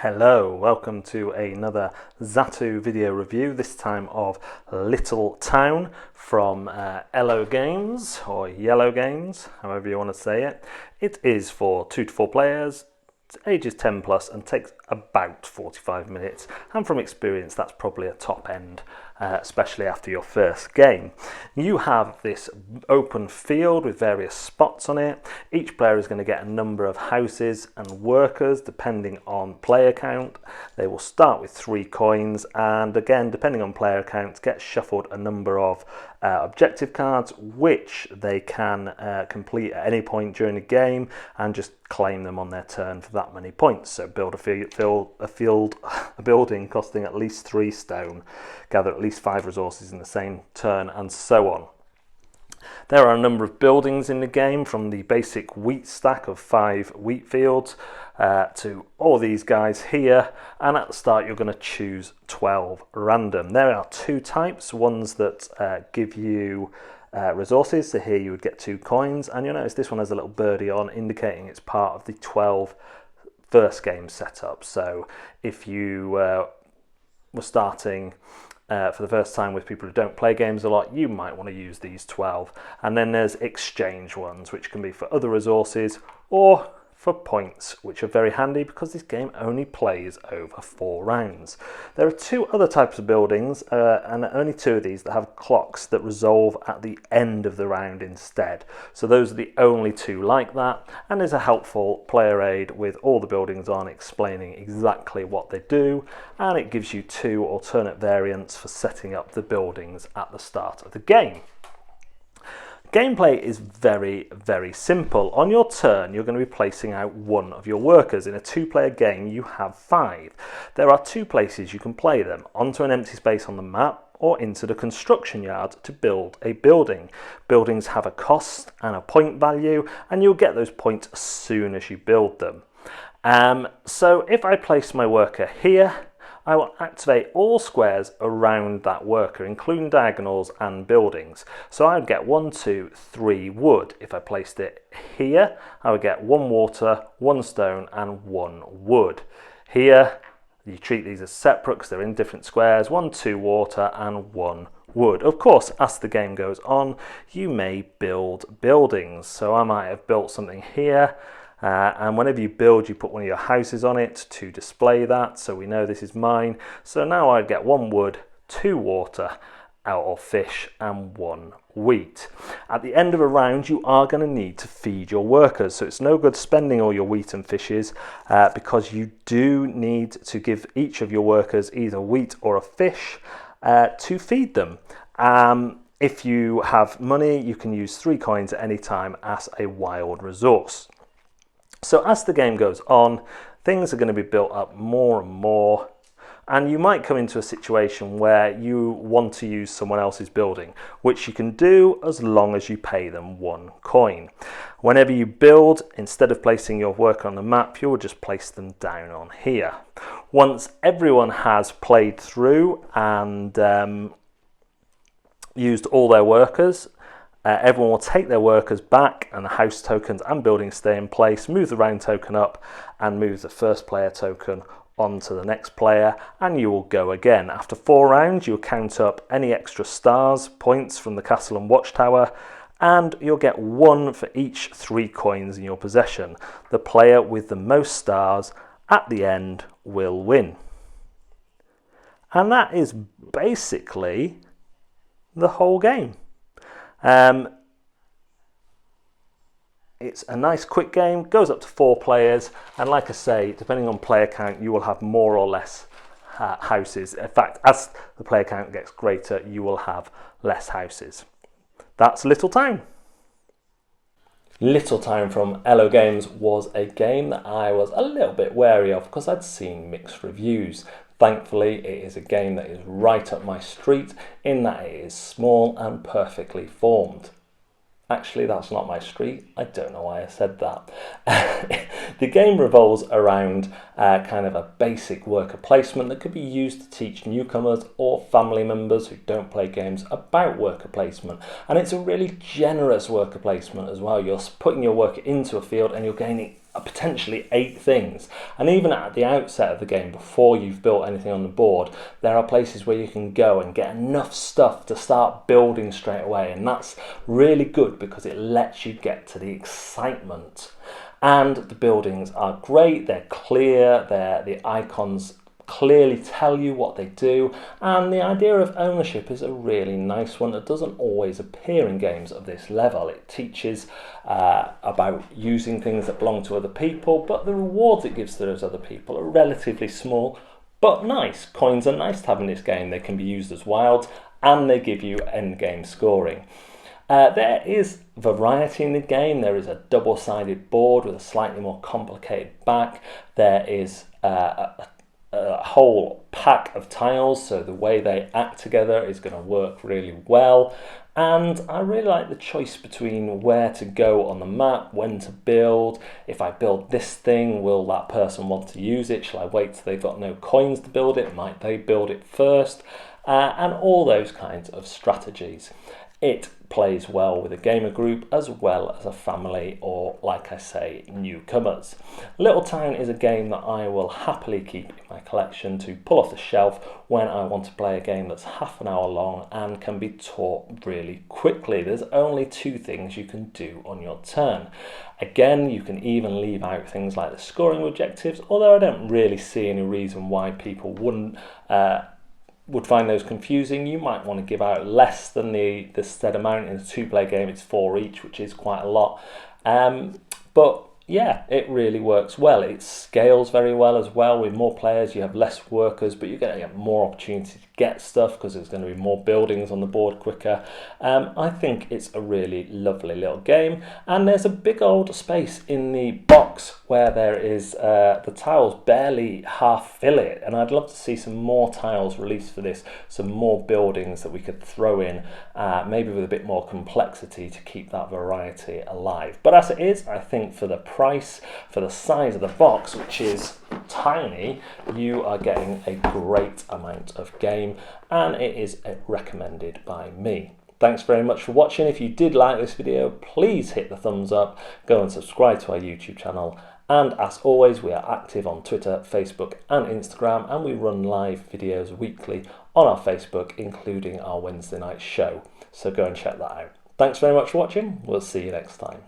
Hello, welcome to another Zatu video review, this time of Little Town from Yellow Games, or Yellow Games, however you want to say it. It is for 2 to 4 players, ages 10 plus, and takes about 45 minutes, and from experience that's probably a top end, especially after your first game. You have this open field with various spots on it. Each player is going to get a number of houses and workers depending on player count. They will start with 3 coins, and again, depending on player count, get shuffled a number of objective cards which they can complete at any point during the game and just claim them on their turn for that many points. So build a building costing at least 3 stone, gather at least 5 resources in the same turn, and so on. There are a number of buildings in the game, from the basic wheat stack of 5 wheat fields to all these guys here, and at the start you're going to choose 12 random. There are 2 types, ones that give you resources, so here you would get 2 coins, and you'll notice this one has a little birdie on indicating it's part of the 12 first game setup. So if you were starting for the first time with people who don't play games a lot, you might want to use these 12. And then there's exchange ones, which can be for other resources or for points, which are very handy because this game only plays over 4 rounds. There are 2 other types of buildings, and only 2 of these that have clocks that resolve at the end of the round instead. So those are the only 2 like that, and there's a helpful player aid with all the buildings on explaining exactly what they do, and it gives you 2 alternate variants for setting up the buildings at the start of the game. Gameplay is very, very simple. On your turn, you're going to be placing out 1 of your workers. In a 2-player game, you have 5. There are 2 places you can play them: onto an empty space on the map or into the construction yard to build a building. Buildings have a cost and a point value, and you'll get those points as soon as you build them. So if I place my worker here, I will activate all squares around that worker, including diagonals and buildings. So I would get 1, 2, 3 wood. If I placed it here, I would get 1 water, 1 stone, and 1 wood. Here, you treat these as separate because they're in different squares: 1, 2 water, and 1 wood. Of course, as the game goes on, you may build buildings. So I might have built something here, and whenever you build, you put one of your houses on it to display that, so we know this is mine. So now I'd get 1 wood, 2 water out of fish, and 1 wheat. At the end of a round, you are going to need to feed your workers, so it's no good spending all your wheat and fishes, because you do need to give each of your workers either wheat or a fish to feed them. If you have money, you can use 3 coins at any time as a wild resource. So as the game goes on, things are going to be built up more and more, and you might come into a situation where you want to use someone else's building, which you can do as long as you pay them 1 coin. Whenever you build, instead of placing your worker on the map, you'll just place them down on here. Once everyone has played through and used all their workers, everyone will take their workers back, and the house tokens and buildings stay in place. Move the round token up and move the first player token on to the next player, and you will go again. After 4 rounds, you'll count up any extra stars, points from the castle and watchtower, and you'll get 1 for each 3 coins in your possession. The player with the most stars at the end will win. And that is basically the whole game. It's a nice quick game, goes up to 4 players, and like I say, depending on player count, you will have more or less houses. In fact, as the player count gets greater, you will have less houses. That's Little Town. Little Town from Yellow Games was a game that I was a little bit wary of because I'd seen mixed reviews. Thankfully, it is a game that is right up my street in that it is small and perfectly formed. Actually, that's not my street. I don't know why I said that. The game revolves around kind of a basic worker placement that could be used to teach newcomers or family members who don't play games about worker placement. And it's a really generous worker placement as well. You're putting your worker into a field and you're gaining potentially 8 things. And even at the outset of the game, before you've built anything on the board, there are places where you can go and get enough stuff to start building straight away, and that's really good because it lets you get to the excitement. And the buildings are great, they're clear, the icons clearly tell you what they do, and the idea of ownership is a really nice one that doesn't always appear in games of this level. It teaches about using things that belong to other people, but the rewards it gives to those other people are relatively small but nice. Coins are nice to have in this game. They can be used as wilds, and they give you end game scoring. There is variety in the game. There is a double-sided board with a slightly more complicated back. There is a whole pack of tiles, so the way they act together is going to work really well. And I really like the choice between where to go on the map, when to build. If I build this thing, will that person want to use it? Shall I wait till they've got no coins to build it? Might they build it first? And all those kinds of strategies. It plays well with a gamer group as well as a family, or, like I say, newcomers. Little Town is a game that I will happily keep in my collection to pull off the shelf when I want to play a game that's half an hour long and can be taught really quickly. There's only 2 things you can do on your turn. Again, you can even leave out things like the scoring objectives, although I don't really see any reason why people would find those confusing. You might want to give out less than the set amount. In a 2-player game, it's 4 each, which is quite a lot. But yeah, it really works well. It scales very well as well. With more players, you have less workers, but you're going to get more opportunity to get stuff because there's going to be more buildings on the board quicker. I think it's a really lovely little game. And there's a big old space in the box where there is the tiles barely half fill it. And I'd love to see some more tiles released for this, some more buildings that we could throw in, maybe with a bit more complexity to keep that variety alive. But as it is, I think for the price, for the size of the box, which is tiny, you are getting a great amount of game, and it is recommended by me. Thanks very much for watching. If you did like this video, please hit the thumbs up, go and subscribe to our YouTube channel, and as always, we are active on Twitter, Facebook and Instagram, and we run live videos weekly on our Facebook, including our Wednesday night show, so go and check that out. Thanks very much for watching. We'll see you next time.